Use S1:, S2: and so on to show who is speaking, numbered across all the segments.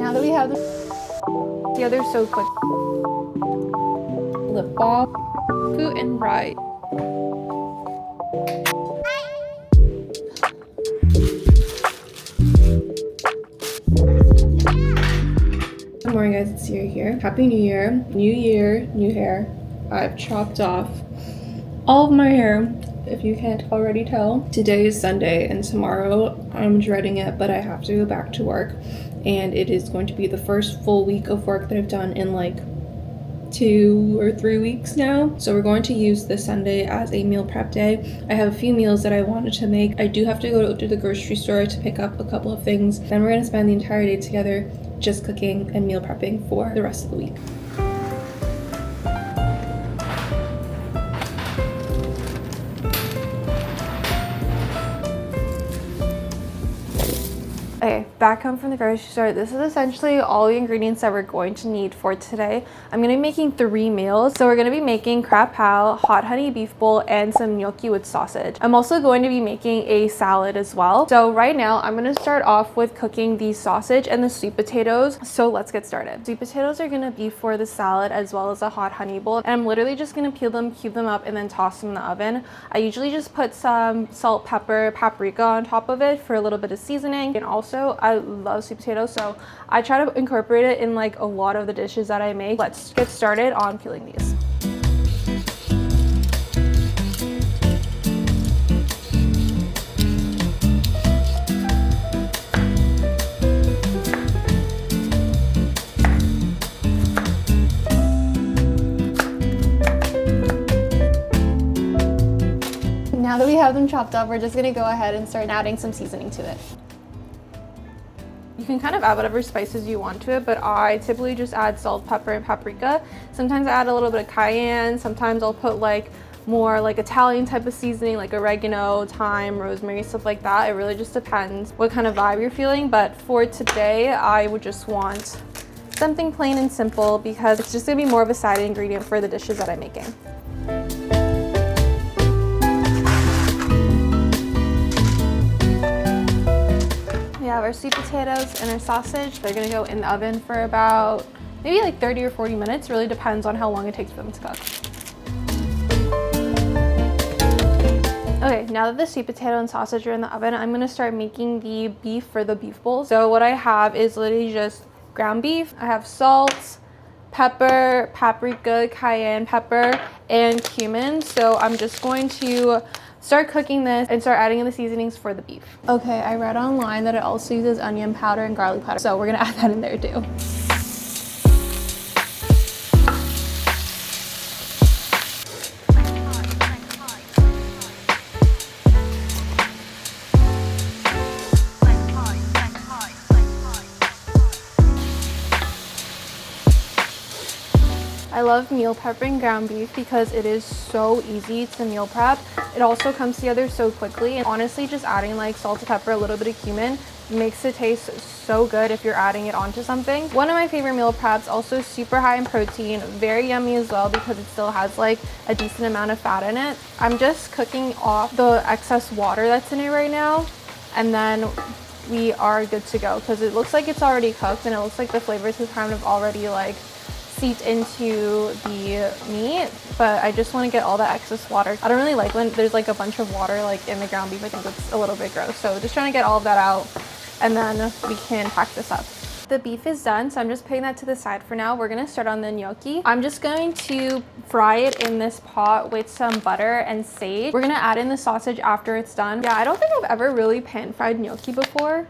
S1: Now that we have them together so quick. Lip balm, food and right. Good morning guys, it's Sierra here. Happy New Year. New year, new hair. I've chopped off all of my hair, if you can't already tell. Today is Sunday and tomorrow I'm dreading it, but I have to go back to work. And it is going to be the first full week of work that I've done in like 2 or 3 weeks now. So we're going to use this Sunday as a meal prep day. I have a few meals that I wanted to make. I do have to go to the grocery store to pick up a couple of things. Then we're going to spend the entire day together just cooking and meal prepping for the rest of the week. Okay, back home from the grocery store. This is essentially all the ingredients that we're going to need for today. I'm going to be making 3 meals. So we're going to be making crab pao, hot honey beef bowl, and some gnocchi with sausage. I'm also going to be making a salad as well. So right now I'm going to start off with cooking the sausage and the sweet potatoes. So let's get started. Sweet potatoes are going to be for the salad as well as a hot honey bowl. And I'm literally just going to peel them, cube them up, and then toss them in the oven. I usually just put some salt, pepper, paprika on top of it for a little bit of seasoning. And also I love sweet potatoes, so I try to incorporate it in like a lot of the dishes that I make. Let's get started on peeling these. Now that we have them chopped up, we're just gonna go ahead and start adding some seasoning to it. You can kind of add whatever spices you want to it, but I typically just add salt, pepper, and paprika. Sometimes I add a little bit of cayenne. Sometimes I'll put like more like Italian type of seasoning, like oregano, thyme, rosemary, stuff like that. It really just depends what kind of vibe you're feeling. But for today, I would just want something plain and simple because it's just gonna be more of a side ingredient for the dishes that I'm making. We have our sweet potatoes and our sausage. They're gonna go in the oven for about maybe like 30 or 40 minutes. Really depends on how long it takes for them to cook. Okay, now that the sweet potato and sausage are in the oven, I'm gonna start making the beef for the beef bowl. So what I have is literally just ground beef. I have salt, pepper, paprika, cayenne pepper, and cumin. So I'm just going to start cooking this and start adding in the seasonings for the beef. Okay, I read online that it also uses onion powder and garlic powder, so we're gonna add that in there too. I love meal prepping ground beef because it is so easy to meal prep. It also comes together so quickly, and honestly just adding like salt and pepper, a little bit of cumin makes it taste so good if you're adding it onto something. One of my favorite meal preps, also super high in protein, very yummy as well because it still has like a decent amount of fat in it. I'm just cooking off the excess water that's in it right now, and then we are good to go because it looks like it's already cooked and it looks like the flavors have kind of already like seeped into the meat, but I just want to get all that excess water. I don't really like when there's like a bunch of water like in the ground beef. I think it's a little bit gross, so just trying to get all of that out and then we can pack this up. The beef is done, so I'm just putting that to the side for now. We're gonna start on the gnocchi. I'm just going to fry it in this pot with some butter and sage. We're gonna add in the sausage after it's done. Yeah, I don't think I've ever really pan fried gnocchi before.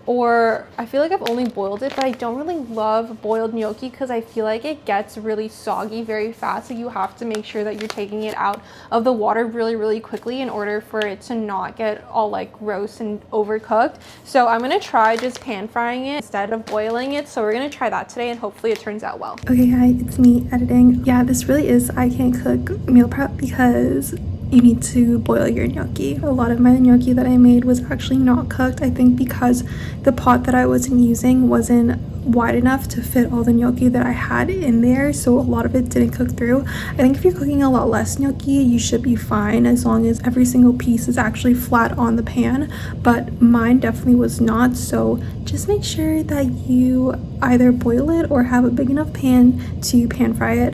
S1: Or I feel like I've only boiled it, but I don't really love boiled gnocchi because I feel like it gets really soggy very fast. So you have to make sure that you're taking it out of the water really quickly in order for it to not get all like gross and overcooked. So I'm gonna try just pan frying it instead of boiling it. So we're gonna try that today and hopefully it turns out well.
S2: Okay, hi, it's me editing. Yeah, this really is I can't cook meal prep because you need to boil your gnocchi. A lot of my gnocchi that I made was actually not cooked. I think because the pot that I wasn't using wasn't wide enough to fit all the gnocchi that I had in there, so a lot of it didn't cook through. I think if you're cooking a lot less gnocchi, you should be fine as long as every single piece is actually flat on the pan, but mine definitely was not. So just make sure that you either boil it or have a big enough pan to pan fry it.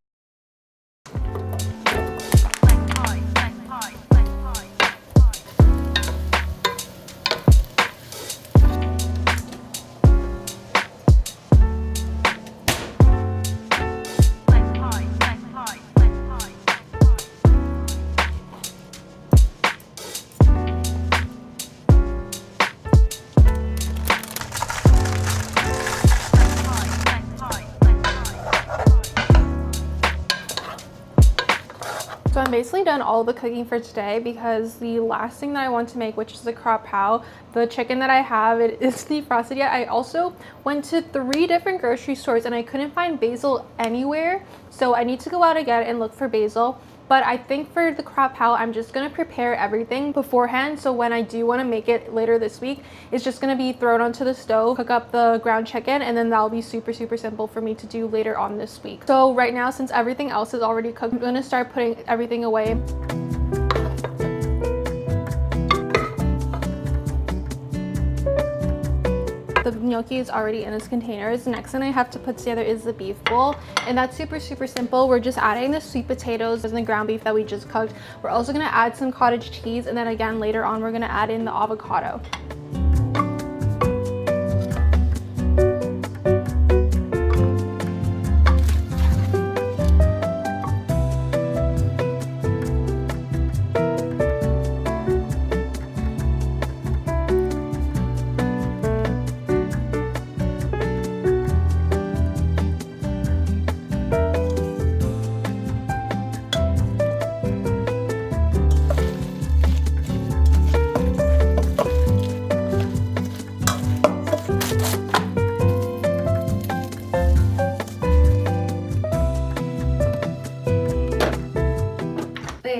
S1: So I'm basically done all the cooking for today because the last thing that I want to make, which is the crop pao, the chicken that I have, it is defrosted yet. I also went to 3 different grocery stores and I couldn't find basil anywhere. So I need to go out again and look for basil. But I think for the crop pao, I'm just gonna prepare everything beforehand. So when I do wanna make it later this week, it's just gonna be thrown onto the stove, cook up the ground chicken, and then that'll be super, super simple for me to do later on this week. So right now, since everything else is already cooked, I'm gonna start putting everything away. The gnocchi is already in its containers. The next thing I have to put together is the beef bowl, and that's super, super simple. We're just adding the sweet potatoes and the ground beef that we just cooked. We're also gonna add some cottage cheese, and then again later on we're gonna add in the avocado.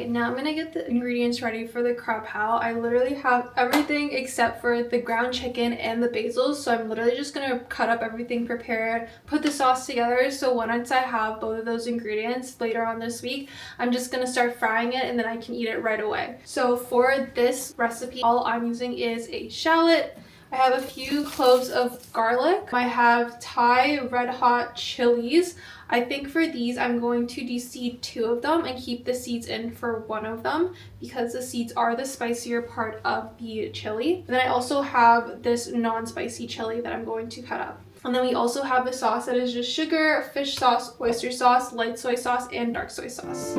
S1: Now I'm gonna get the ingredients ready for the crop pao. I literally have everything except for the ground chicken and the basil, so I'm literally just gonna cut up everything, prepare it, put the sauce together. So once I have both of those ingredients later on this week, I'm just gonna start frying it and then I can eat it right away. So for this recipe, all I'm using is a shallot. I have a few cloves of garlic. I have Thai red hot chilies. I think for these I'm going to de-seed 2 of them and keep the seeds in for 1 of them because the seeds are the spicier part of the chili. And then I also have this non-spicy chili that I'm going to cut up. And then we also have the sauce that is just sugar, fish sauce, oyster sauce, light soy sauce, and dark soy sauce.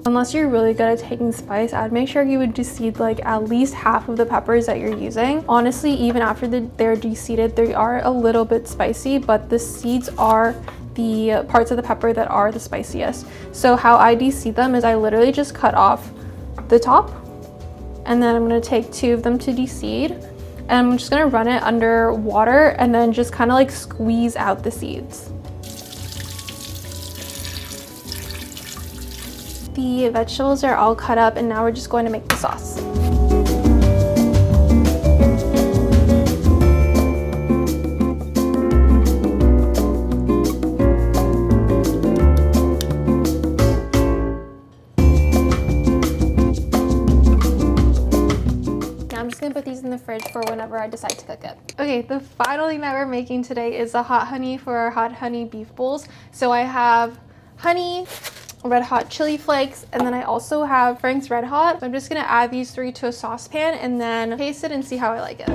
S1: Unless you're really good at taking spice, I'd make sure you would de-seed like at least half of the peppers that you're using. Honestly, even after they're de-seeded, they are a little bit spicy, but the seeds are the parts of the pepper that are the spiciest. So how I de-seed them is I literally just cut off the top, and then I'm gonna take 2 of them to de-seed, and I'm just gonna run it under water and then just kind of like squeeze out the seeds. The vegetables are all cut up and now we're just going to make the sauce. Now I'm just gonna put these in the fridge for whenever I decide to cook it. Okay, the final thing that we're making today is the hot honey for our hot honey beef bowls. So I have honey, red hot chili flakes, and then I also have Frank's Red Hot. So I'm just gonna add these 3 to a saucepan and then taste it and see how I like it.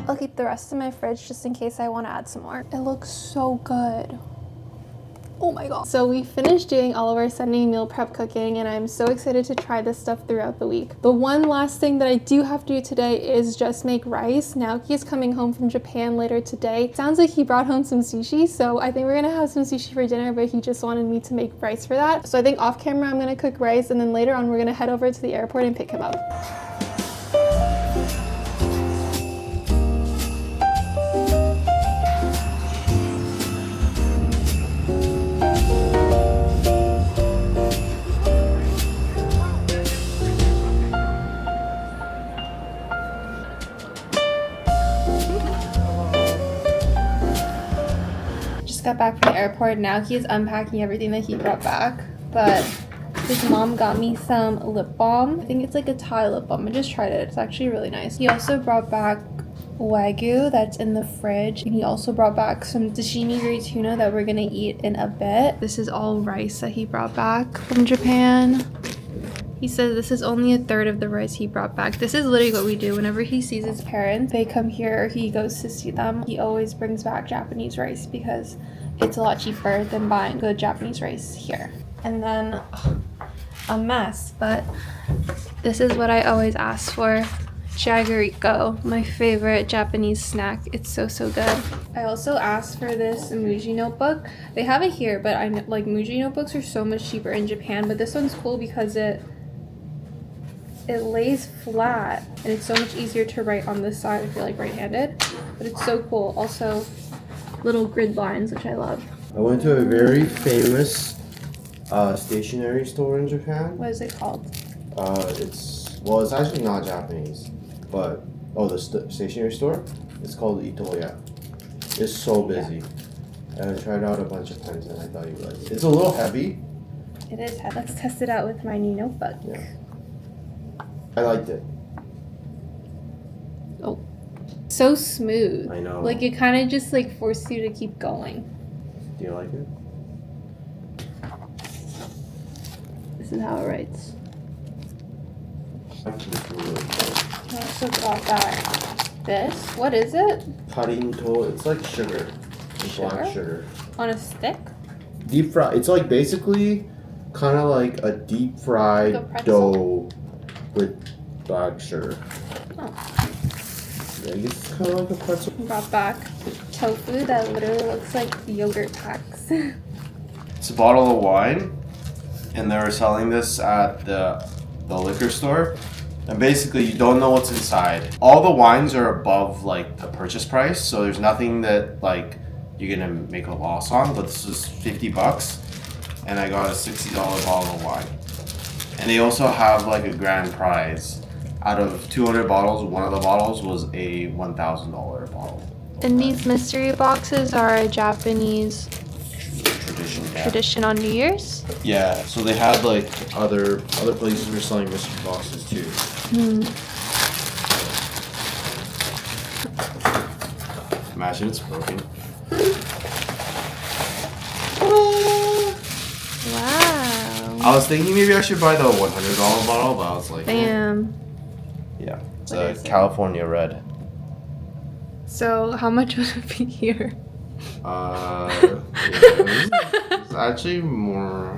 S1: I'll keep the rest in my fridge just in case I want to add some more. It looks so good.
S2: Oh my god. So we finished doing all of our Sunday meal prep cooking, and I'm so excited to try this stuff throughout the week. The one last thing that I do have to do today is just make rice. Naoki is coming home from Japan later today. Sounds like he brought home some sushi, so I think we're gonna have some sushi for dinner, but he just wanted me to make rice for that. So I think off camera I'm gonna cook rice, and then later on we're gonna head over to the airport and pick him up. Got back from the airport. Now he is unpacking everything that he brought back, but his mom got me some lip balm. I think it's like a Thai lip balm. I just tried it. It's actually really nice. He also brought back Wagyu that's in the fridge, and he also brought back some sashimi grade tuna that we're gonna eat in a bit. This is all rice that he brought back from Japan. He says this is only a third of the rice he brought back. This is literally what we do whenever he sees his parents. They come here or he goes to see them. He always brings back Japanese rice because it's a lot cheaper than buying good Japanese rice here. And then a mess, but this is what I always ask for. Jagariko, my favorite Japanese snack. It's so good. I also asked for this Muji notebook. They have it here, but I know, like, Muji notebooks are so much cheaper in Japan, but this one's cool because it lays flat and it's so much easier to write on this side if you're like right-handed, but it's so cool. Also little grid lines, which I love.
S3: I went to a very famous stationery store in Japan.
S2: What is it called?
S3: It's actually not Japanese, but the stationery store, it's called Itoya. It's so busy. And I tried out a bunch of pens and I thought you would like it. It's a little heavy.
S2: It is heavy. Let's test it out with my new notebook.
S3: Yeah. I liked it.
S2: Oh, so smooth.
S3: I know.
S2: Like, it kind of just like forces you to keep going.
S3: Do you like it?
S2: This is how it writes.
S3: Actually, really good.
S2: I also got that. This, what is it?
S3: Parinto, it's like sugar. Black sugar.
S2: On a stick?
S3: Deep fry. It's like basically kind of like a deep fried
S2: Like a pretzel?
S3: dough with black sugar.
S2: Oh.
S3: Yeah, it's kind of like a pretzel.
S2: Brought back tofu that literally looks like yogurt packs.
S3: It's a bottle of wine, and they were selling this at the liquor store. And basically, you don't know what's inside. All the wines are above like the purchase price, so there's nothing that like you're gonna make a loss on. But this was $50, and I got a $60 bottle of wine. And they also have like a grand prize. Out of 200 bottles, one of the bottles was a $1,000 bottle.
S2: And these mystery boxes are a Japanese tradition on New Year's?
S3: Yeah, so they had like other places were selling mystery boxes too. Imagine it's broken.
S2: Wow.
S3: I was thinking maybe I should buy the $100 bottle, but I was like,
S2: Bam.
S3: yeah, it's
S2: What
S3: a
S2: is it?
S3: California Red.
S2: So how much would it be here?
S3: It's actually more.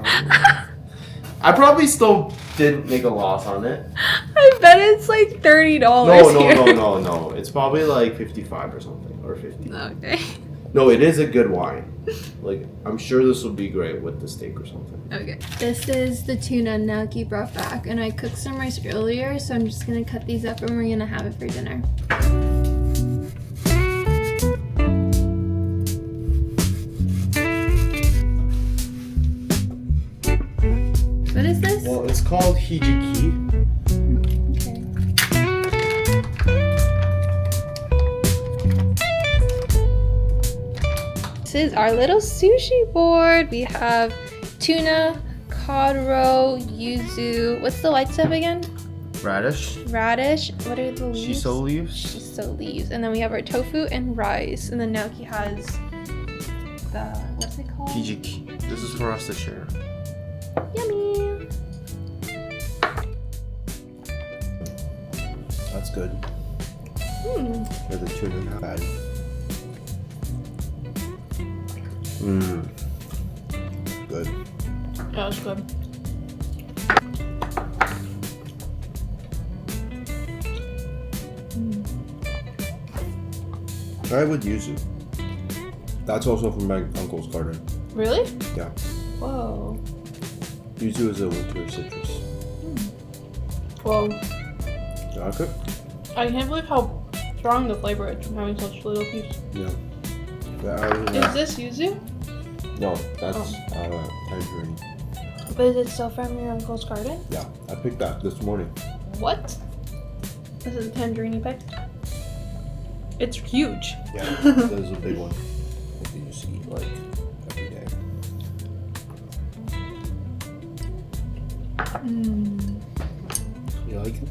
S3: I probably still didn't make a loss on it.
S2: I bet it's like $30
S3: No. It's probably like 55 or something, or 50.
S2: Okay.
S3: No, it is a good wine. Like, I'm sure this will be great with the steak or something.
S2: Okay. This is the tuna Naoki brought back, and I cooked some rice earlier, so I'm just gonna cut these up and we're gonna have it for dinner. What is this?
S3: Well, it's called hijiki.
S2: Okay. This is our little sushi board. We have tuna, cod roe, yuzu. What's the white stuff again?
S3: Radish.
S2: Radish. What are the leaves?
S3: Shiso leaves.
S2: Shiso leaves. And then we have our tofu and rice. And then Naoki has the, what's it called?
S3: Hijiki. This is for us to share.
S2: Yummy.
S3: That's good. For the tuna patty. good.
S1: Yeah, it's good.
S3: Try it with yuzu. That's also from my uncle's garden.
S1: Really?
S3: Yeah.
S1: Whoa.
S3: Yuzu is a winter citrus.
S1: Whoa.
S3: You like it?
S1: I can't believe how strong the flavor is from having such little piece.
S3: Yeah. Yeah,
S1: Is this yuzu?
S3: no, that's tangerine.
S1: But is it still from your uncle's garden?
S3: Yeah, I picked that this morning.
S1: What? This is a tangerine you picked? It's huge.
S3: Yeah, this is a big one. What do you see like every day? You like it?